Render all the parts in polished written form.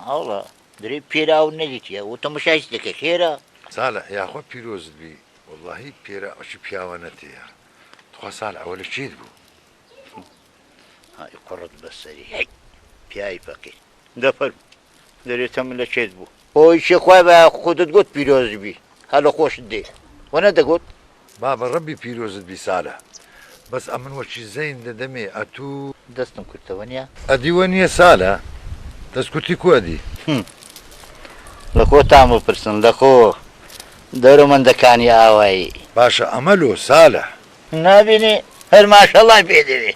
والله دري بيرا ونجيتيا وتمشايش لك خيرا صالح يا أخو بيروز بي والله بيرا أشي بياونتيا تخوا صالح ولا شيء بو هاي قرط بس هي بياي فقير دفر دري تملا شيء بو هو شيخ با خودت قلت بيروز بي هلا خوش دي وانا دا قلت بابا ربي بيروز بي صالح بس أمن وشي زين دمي أتو دستم كنت ونيا أدي ونيا صالح تسكتي كو أدي لكو تعمل برسن لكو دارو من دكاني آواي باشا أملو صالح نابيني هر ما شاء الله بيدري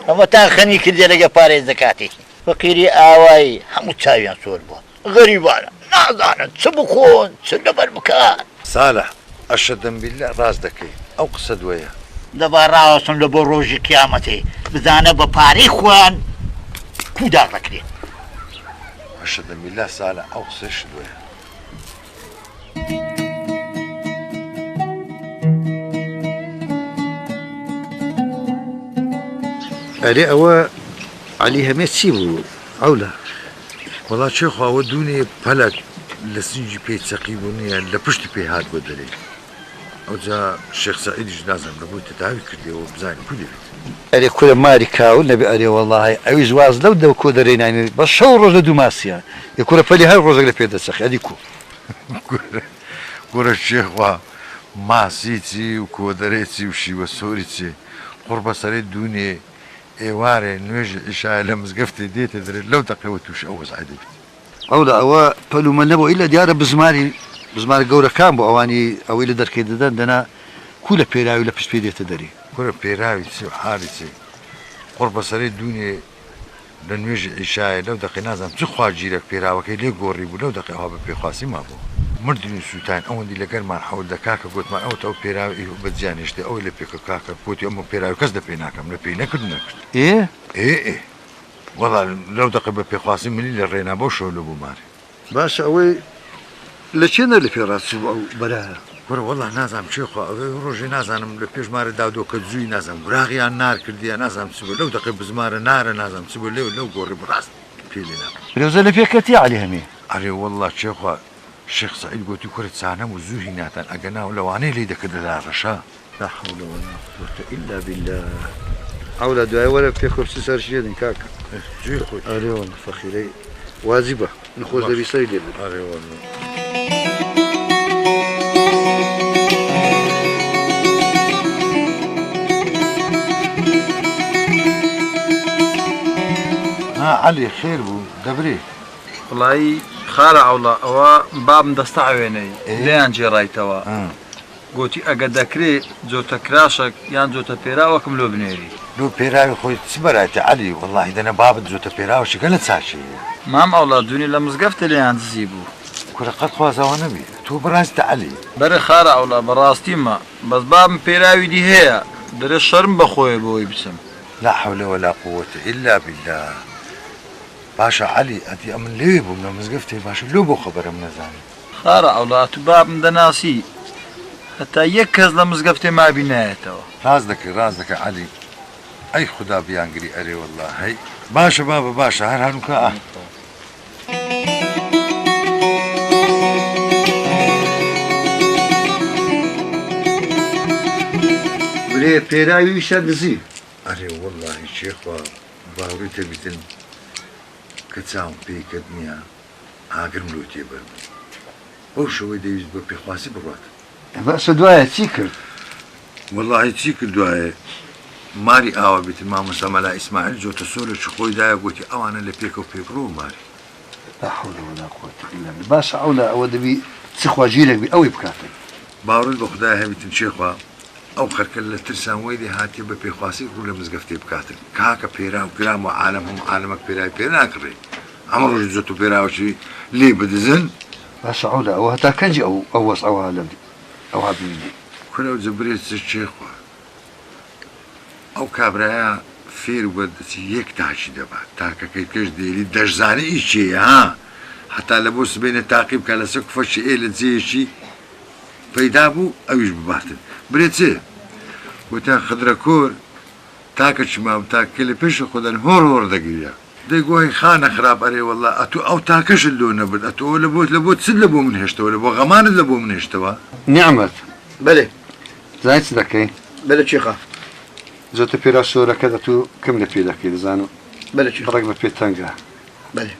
اما تان خني كردي لقى باري زكاتي فقيري آواي همو تساويان سور بو غريبانا نازانا تسبخون تسلبر مكان صالح أشهد بالله راس دكي أو قصد ويا دبا راوسم لبو روجي قيامتي بزانا بباري خوان كودار بكري أشهد بالله صالح أو قصد ويا علي أوا علي هميت سيبو عولا والله شيخ ودوني بلك لسنجي بيت سقيبوني لبشت بي هاد بدلي او جا الشيخ سعيد جنازم لابد تتعاوي كردي وبزاين كل بيت علي كل ماركا والنبي علي والله أوي زواز لو دو كودرين يعني بس شو روز لدو ماسيا يكون فلي هاي روز اللي بيد السخي أديكو كورا الشيخ ما سيتي وكودريتي وشي وسوريتي قرب سري دوني ايواري نوجه إشاء لمزقفتي ديت دري لو تقوتوش أوز عدي عولا أوا فلو من نبو إلا ديارة بزماري قورة كان بو أواني أو إلا دركي دنا كل بيراوي ولا بس بيدي تدري كورا بيراوي تسي وحارتي قرب سري دوني لنوجه إشاء لو دقي نازم تخوا جيرك بيراوي كي لي قوري بو لو دقي هابا بيخاسي ما بو مردني سوتان أون دي لقر ما نحاول دكاكا قلت ما أو تو بيراوي بدزانيش دي أو اللي بيكا كاكا قلت أمو بيراوي كز دبيناكم لبيناكد نكد إيه إيه والله لو دقي بيخاسي من اللي رينا بو شو لبو ماري باش أوي لشينا اللي في راسي أو براها كورا والله نازم شيخ روجي نازم لبيش ماري داودو كدزوي نازم وراغي عن نار كرديا نازم تسبو لو دقي بزمار نار نازم تسبو لو قوري براس بيلينا روزا اللي فيها كتي عليها مي أري والله شيخ الشيخ سعيد قلت كرة سانم وزوهي ناتن أجنا ولواني لي دك رشا لا حول ولا قوة إلا بالله عولا دعاء ولا بيكم سيسار شيئا كاكا زوي خوي أري والله فخيري واجبة نخوز رسالة أري والله علي خير بو دبري والله خارع والله أو باب دستعويني لين جرايتوا قلتي أقدكري زوتا كراشك يان زوتا بيرا وكملو بنيري لو بيراوي خوي تسبرات علي والله إذا أنا باب زوتا بيراوي شكلت ساشي مام أولاد دوني لمزقفت ليان تزيبو كل قد خوازا ونبي تو براست علي بري خارع والله براستي ما بس باب بيراوي دي هي دري الشرم بخوي بوي بسم لا حول ولا قوة إلا بالله باشا علي أنت أمن ليبو من مزقفتي باشا لوبو خبر من زاني خارع والله تباب من دناسي حتى يكز لمزقفتي ما بنايته رازدك علي أي خدا بيانقري أري والله هي باشا بابا باشا هر هنوكا بلي بيراوي شادزي أري والله شيخ باوري تبيتن كتساهم بي كدنيا عاقر ملوتي برمي أو شوي ديوز ببي خواسي بروات بس دوايا تيكر والله تيكر دوايا ماري آوا بيت المام سمالا إسماعيل جو تسولة شخوي دايا قوتي أوانا اللي بيكو بيبرو ماري لا حول ولا قوة إلا بالله باش أولا أو دبي تسخوا جيلك بي أوي بكاتل باورد بخدايا هبيتن شيخوا أو خركل ترسان ويدي هاتي ببي خواسي كل مزقفتي بكاتل كاكا بيرا وكلام وعالمهم عالمك بيرا كري عمرو جزوتو بيرا وشي لي بدزن باش أولا أو هتا كنجي أو أوص أو هالبي أو هابيني كل زبريت الشيخ أو كابرايا فير ودتي يك تاعشي دابا تاكا كيفاش ديري دجزاني إشي ها حتى لبوس بين التعقيب كلا سقف شي إيه لتزي شي فيدابو أو يجب بارتن بريتسي وتا خضرا كور تاكا شما وتا كل بيش خدن هور دقيقة دەیگۆی خانە خراپ ئەرێ وەڵا ئەتو ئەو تاکەشت لۆ نەبن ئەتۆ لە بۆ چ لە بۆ من هێشتەوە لە بۆ غەمانت لە بۆ من هێشتەوە نیعمەت بەێ زای چ دەکەی بەلە چێخە زۆتە پێرا شۆرەکە دەتو کەم لە پێ دەکەی دەزانم بەلە چ ڕێک بە پێ تەنگە بەێ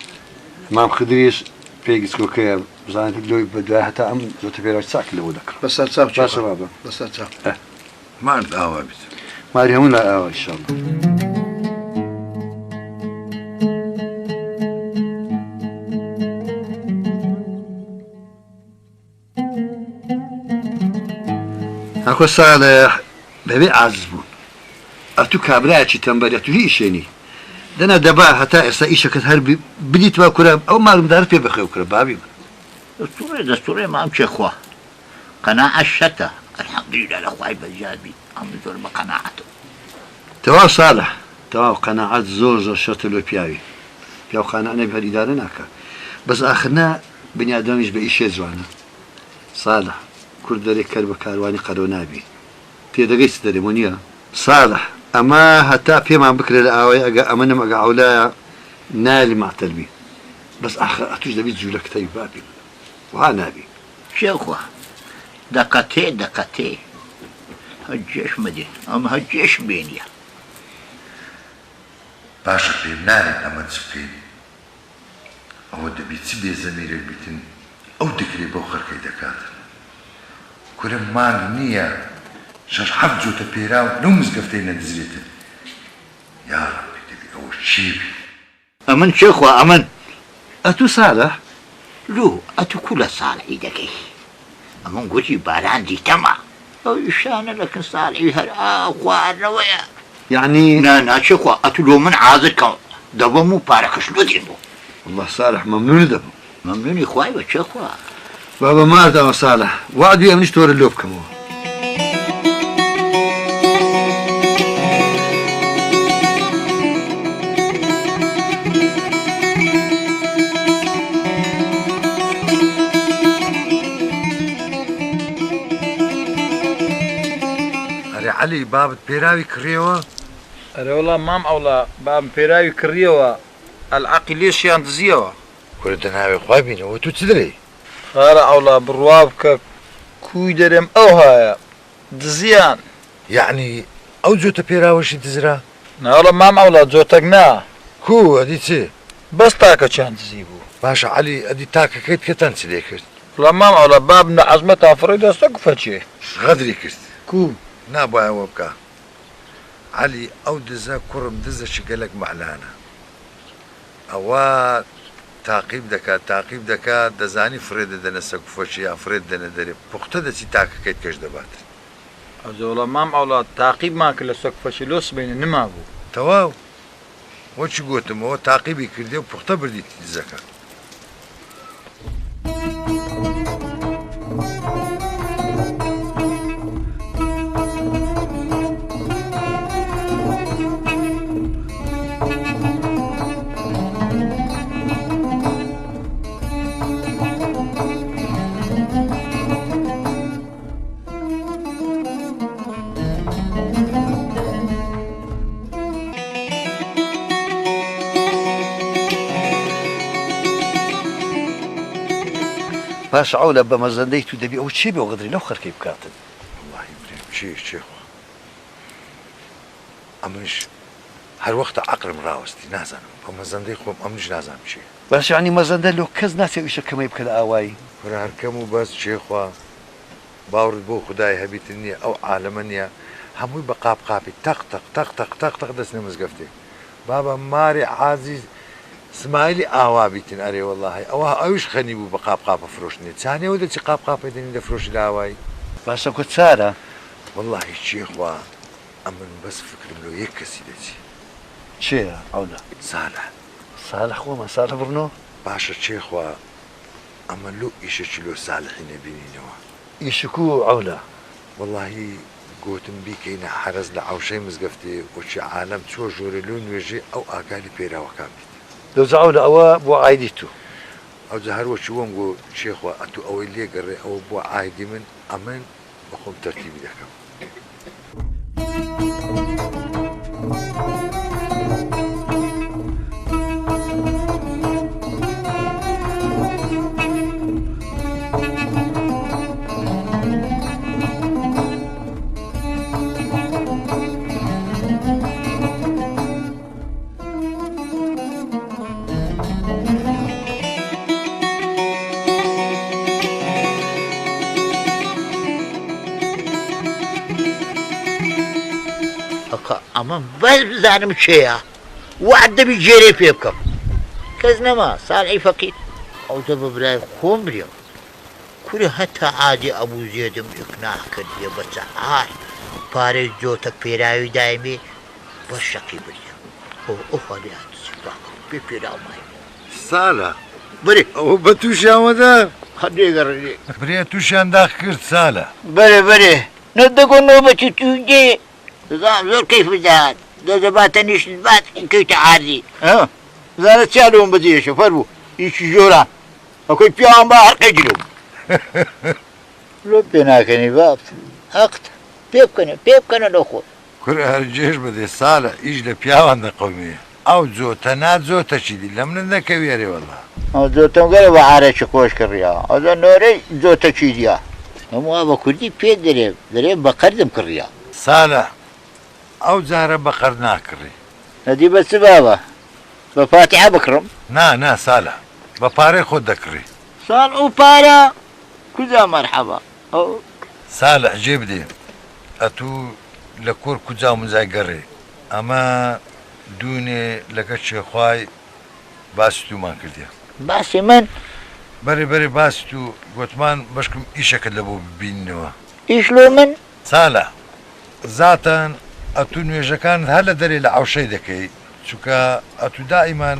مام خدریش پێگیسکۆکەیە بزانێت لۆی بەدوای هەتا ئەم زۆتە پێرا چاک لەوە دەکڕ بەسەر چاو باشە بابە بەسەر چاو مارد ئاوا بیت ماری هەموو لا ئاوا ئینشاڵڵا ئەکۆ ساڵح بەبێ عاجز بوون ئەتوو کابراایکی تەمبەری تو هیچ شوێنی دەنا دەبا هەتا ئێستا ئیشەکەت هەر بلیتەوە کورە ئەو ماڵمدار پێ بخێ کورە بابی من دەستوڕێ مام چێخوا قەناعەت شەتە الحەمدولله لە خوای بەرجابی ئەم زۆر بە قەناعەتە تەواو ساڵح تەواو قەناعەت زۆر زۆر شەتە لۆ پیاوی پیاوخانە ئەنە هەر ئیدارە ناکە بەس ئاخرنا بنیادەمیش بە ئیشێ جوانە ساڵح کورد دەرێک کەر بە کاروانی قەرەوە نابی پێدەگەی چ دەرێ وە نییە ساڵح ئەمە هەتا پێمان بکرێ لە ئاوای ئەگە ئەمەنم ئەگە ئەولایە نالی ماتەربی بەس ئاخر ئەتوش دەبیت جوولەکتەی بابی وها نابی شێخوا دەقەتێ هەجێش مەدێ ئەم هەجێش بێنیە باشە پێم نارێت ئەمە چ بکەین ئەوە دەبی چ بێ زەمیرێک بیتن ئەو دەکرێت بەو خەرکەی دەکاتن کورە مانگ نییە شەش حەفت جۆتە پێراو لەو مزگەفتەی نەدزرێتن یا ڕەبی دەبی ئەوە چی بی ئەمن شێخوا ئەمن ئەتوو ساڵح لو ئەتو کو لە ساڵحی دەکەی ئەمن گوتی باران دیتەما ئەو شانە لەکن ساڵحی هەر خواردنەوەیە یعنی ناچێخوا ئەتو لۆ من عازت کەم دەبم و پارەکەش لۆ دێن بوو والله ساڵح مەمنون دەبم مەمنونی خوای بە چێخوا بابا ماردەوە ساڵح وعدوی ئەمنیش تۆرە لۆ بکەمەوە علی بابت پێراوی کڕیەوە ئەرێ وەڵام مام ئەوڵا بام پێراوی کڕیەوە ئەلعەقی لێشیان دزیەوە کورە دەناوێ خوای بینەوە تو چ دەرێ خارە ئەوڵا بڕوا بکە کوی دەرێم ئەو هایە دزیان یعنی ئەو جۆتە پێراوەشی دزرا ناوەڵە مام ئەوڵا جۆتەک نا کو ئەدی چێ بەس تاکە چیان دزی بوو باشە علی ئەدی تاکەکەیت کەتان چ لێ کرد وڵا مام ئەوڵا باب نە عەزمەت ئافڕی دەستە کوفەچێ غەدری کرد کو نابایەوە بکە علی ئەو دزە کوڕم دزەشی گەلک مەعلانە ئەوە تاقیب دەکات دەزانی فرێ دەدەنە سەکوفەچی یا فرێت دەنە دەرێ پوختە دەچی تاکەکەیت کەش دەبات ئەوزەوڵە مام ئەوڵا تاقیبمان کرد لە سەکوفەچی لۆ سبەینە نما بوو تەواو وەچی گوتمەوە تاقیبی کردێ و پوختە بردیتی دزەکە باش عەولە بە مەزەندەی تو دەبی ئەو چی بێ غدری لەو خەرکەی بکاتن والله برێم چێخوا ئەمش هەر وەختە عەقلم ڕاوەستی نازانم بە مەزەندەی خۆم ئەمش نازانم چی باش ینی مەزەندە لۆ کەس ناچێ ئیشەکەمەی بکە لە ئاوایی وەرە هەرکەم و بەس چێخوا باورت بۆ خودای هەبیتن نییە ئەو عالەمە نییە هەمووی بە قاپی تەق دەستنە مزگەفتێ بابە ماری عازیز سمایلی ئاوا بیتن ئەرێ وەڵڵاهی ئەوە ئەوش خەنی بوو بە قاپە فرۆشتنێ چانێەوە دەچی قاپی دەنی دەفرۆشی لە ئاوایی باشە کۆ چارە وەڵڵاهی چێخوا ئەمن بەس فکرم لۆ یەک کەسی دەچی چێە عەولە ساڵح خۆمە ساڵح بڕنۆ باشە چێخوا ئەمە لۆ ئیشەکی لۆ ساڵحی نەبینینەوە ئیشکو عەولە وەڵڵاهی گوتم بیکەینە حرەز لە عەوشەی مزگەفتێ وەچی عالەم چۆ ژۆرە لۆ نوێژێ ئەو ئاگالی پێراوەکان بیت دەوزە عەولە ئەوە بۆ ئایدی تو ئەو جە هەروەچی وەم گۆ چێخوا ئەتو ئەوەی لێگەڕێ ئەوە بۆ ئایدی من ئەمن بەخۆم تەرتیبی دەکەم من بەس بزانم چێیە وعد دەبی جێرێ پێ بکەم کەس نەما ساڵحی فەقیر ئەوتە بە برای خۆم برێم کوورە هەتا عادی ئەبوو زێدم ئیقنا کردیە بە چەعار پارەی جۆتە پێراوی دایمێ بە شەقی بریە ئەو خالیات پێ پێراومای ساڵە بەرێ ئەوە بە تووشیانوەدا هەردێگەڕێ برێ تووشیان داخ کرد ساڵە بەرێ نەدەگۆنەوە بەچی توودێ دەزانم زۆر کەیف بدات دەزەباتە نیشت بات کەوتە عادی زانە چیالەوەم بەجێشە فەر بوو هیچی ژۆرە ئەوکەی پیاوان بە هەرقەی گرم لۆ پێ ناکەنی باب حەقت پێ بکەنە لە خۆت کورە هەرجێش بدێ ساڵە ئیش لە پیاوان دەقەومێ ئەو جۆتە ناجۆتە چیدی لە منت نەکەوێرێ وەڵا ئەو جۆتەم گەرە بە عارەکی خۆش کڕیا ئەودا نۆرەی جۆتە چیدیا هەمووا بە کوردی پێ دەرێ بە قەردم کڕیا ساڵە ئەو جارە بە قەر ناکڕی نەدی بە چ بابە بە فاتحە بکڕم نا ساڵە بە پارەی خۆت دەکڕی ساڵ ئەو پارە کوزا مەرحەبا ئەو ساڵە جێ بدێ ئەتوو لە کۆر کوجا و مزای گەڕێ ئەمە دوونێ لەگە چێخوای باستومان کردیە باسی من بەرێ باست و گوتمان بەشکم ئیشەکەت لە بۆ ببینەوە ئیشلۆ من ساڵە زاتان ئەتوو نوێژەکان هەر لە دەرێ لە ئاوشەی دەکەی چونکە ئەتوو دائیمان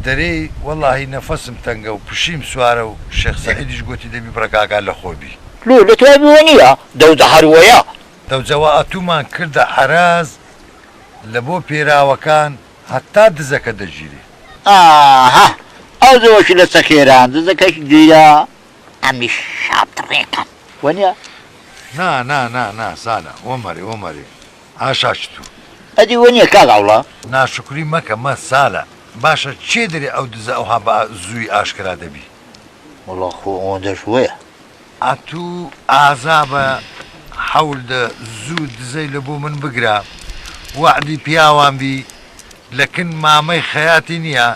دەرەی وەڵاهی نەفەسم تەنگە و پشیم سوارە و شێخ سەعیدیش گوتی دەبی بڕەکاکان لە خۆبی لۆ لە توای بووە نییە دەوزە هەروەیە دەوجەوە ئەتوومان کردە حەراز لە بۆ پێراوەکان هەتا دزەکە دەگیری ئاها ئەو زەوەشی لە سەخێران دزەکەش گیرە ئەمی شابتڕێکم وەنیە نا ساڵە وەمەری ئاشاش تو ئەدی وەنیە کاگاوڵە ناشکری مەکە مە ساڵە باشە چێ دەرێ ئەو دزە ئەوها بە زووی ئاشکرا دەبی وڵە خۆ ئەوەندەش وەیە ئەتوو ئازابە حەولدە زوو دزەی لە بۆ من بگرا وعدی پیاوان بی لەکن مامەی خەیاتی نییە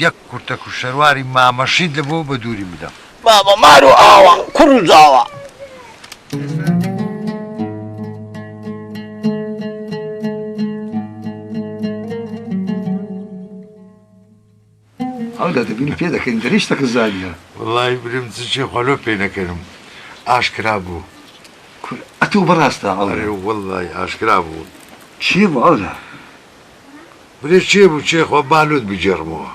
یەک کورتەک و شەرواری مامەشید لە بۆ بە دووری بدەم بابا مار و ئاوە کوڕ و زاوە ئەودا دەبینی پێ دەکەین دەریشتەکە زانیە وڵی برم چێ خۆلۆ پێ نەکەرم ئاشکرا بوو ئەتوو بەڕاستە ئەڵێ وڵی ئاشکرا بوو چی بوو ئەودا برێ چێ بوو چێخوا بالوت بجێڕمەوە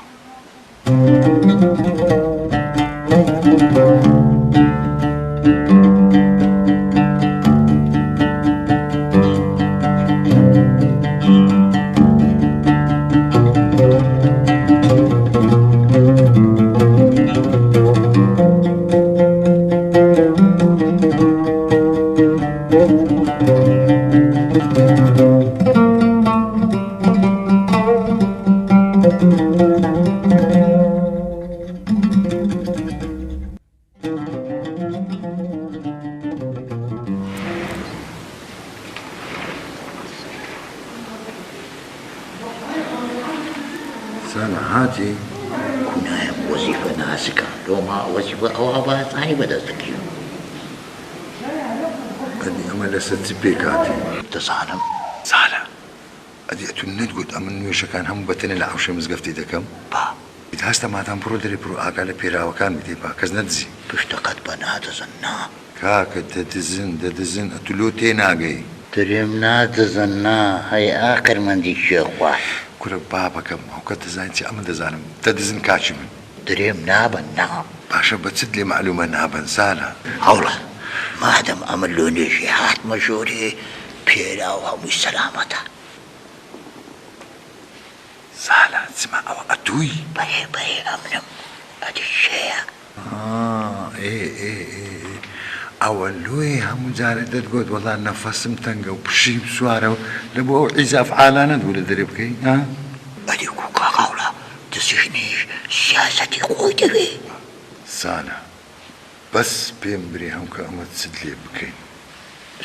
ساڵە هاتی کونایم وەزیفە ناسکە لۆما وەزیفە ئەوە بەزانی بەدەست دەکەین ئەدی ئەمە لەسەر چ پێکاتی دەزانم ساڵە ئەدی ئەتون نەتگوت ئەمە نوێشەکان هەموو بەتەنێ لە ئاوشەی مزگەفتی دەکەم با ئیت هەستە مادام بڕۆ دەرێ بڕۆ ئاگا لە پێراوەکان بدێ با کەس نەدزی پشتەکەت بە نادەزن نا کاکە دەدزن ئەتولۆ تێ ناگەی درێم نادەزن نا هەی ئاکەرمەندی شێخوای کورە بابەکەم ئەوکە دەزانین چی ئەمە دەزانم دەدزن کاچی من درێم نابن نا باشە بە چت لێ معلومە نابن ساڵە هەوڵە مادەم ئەمە لۆ نوێژی هاتمە ژۆرێ پێرا و هەمووی سەلامەتە ساڵە چما ئەوە ئەتووی بەهێ ئەمنم ئەدی شەیە ئەوە لۆی هەموو جارێ دەتگوت وەڵا نەفەسم تەنگە و پشیم سوارە و لە بۆ ئەو عیزاف عالانە دوو لە دەرێ بکەی ئەدی کوکا هەوڵە دزیشنیش سیاسەتی خۆی دەوێ ساڵە بەس پێم برێ هەم کە ئەمە چت لێ بکەین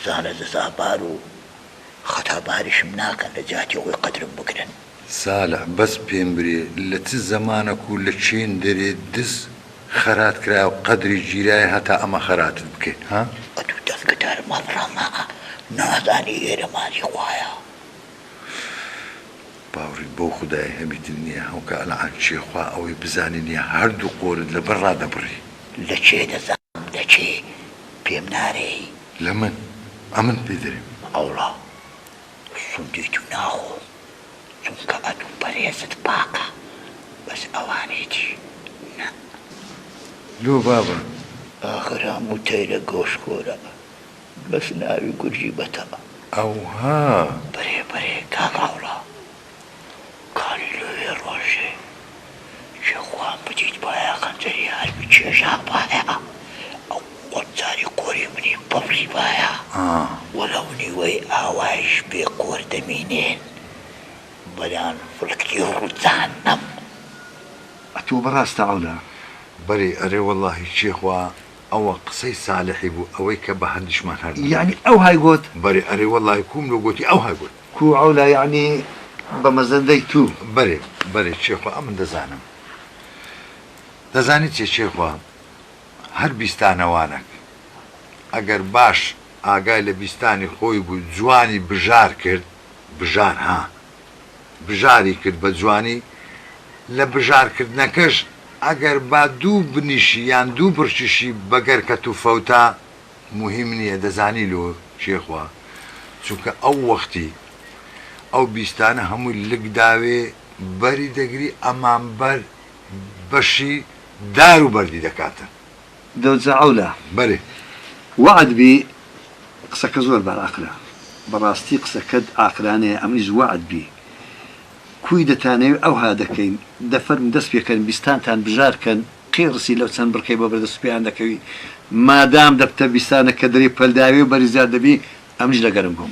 زانە دەزابار و خەتاباریشم ناکەن لە جاتی خۆی قەدرم بگرن ساڵە بەس پێم برێ لە چ زەمانەک و لە چێن دەرێ دز خەرات کرا و قەدری گیرای هەتا ئەمە خەراتت بکەین ئەتوو دەستکەدار مەڵڕامە نازانی ئێرە مالی خوایە باوری بۆ خودای هەمیتر نییە هەوکە ئەلعان چێخوا ئەوەی بزانین نیە هەردوو قۆرت لەبەر ڕادەبڕی لە چێ دەزانم لە چێ پێم نارێ لە من ئەمن پێدەرێم ئەوڵا سندیت و ناخۆم چونکە ئەدوو بەرێزت پاکە بەس ئەوانێتی لۆ بابە ئاخرام و تەیرە گۆشخۆرە بەس ناوی گورجی بەتە ئەوها بەرێ بەرێ کاکاوڵا کاری لەوێ ڕۆژێ چێخوان بدیت باە خەنجەری هەرمی چێژا باە ئەو قۆتجاری کۆری منی بەفری باە وەلەو نیوەی ئاوایش بێ کۆر دەمینێن بەلان فڵکی ڕووجانەم ئەتۆ بەڕاستە ئەولا بەرێ ئەرێ وەڵڵاهی چێخوا ئەوە قسەی ساڵحی بوو ئەوەی کە بە هەندیشمان هەر یعنی ئەو های گوت بەرێ ئەرێ وەڵڵاهی کوم لۆ گوتی ئەو های گوت کو ئەولا یعنی بە مەزەندەی تو بەرێ چێخوا ئەمن دەزانم دەزانی چێ چێخوا هەر بیستانەوانێک ئەگەر باش ئاگای لە بیستانی خۆی بوو جوانی بژار کرد بژار ها بژاری کرد بە جوانی لە بژارکردنەکەش ئەگەر با دوو بنیشی یان دوو برچشی بەگەر کە تو فەوتا مهم نییە دەزانی لۆ چێخوا چونکە ئەو وەختی ئەو بیستانە هەمووی لک داوێ بەری دەگری ئەمان بەر بەشی دار و بەردی دەکاتە دەوجە ئەولا بەرێ وعد بی قسەکە زۆر باراقرا بەڕاستی قسەکەت ئاقرانەیە ئەمریش وعد بی کوی دەتانەوێت ئەوها دەکەین دەفەرم دەست پێکەن بیستانتان بژارکەن قێڕسی لەو چەند بڕکەی بۆ بەردەسوپیان دەکەوی مادام دەبتە بیستانە کە دەری پەلداوی و بەریزار دەبی ئەمش لەگەرم بووم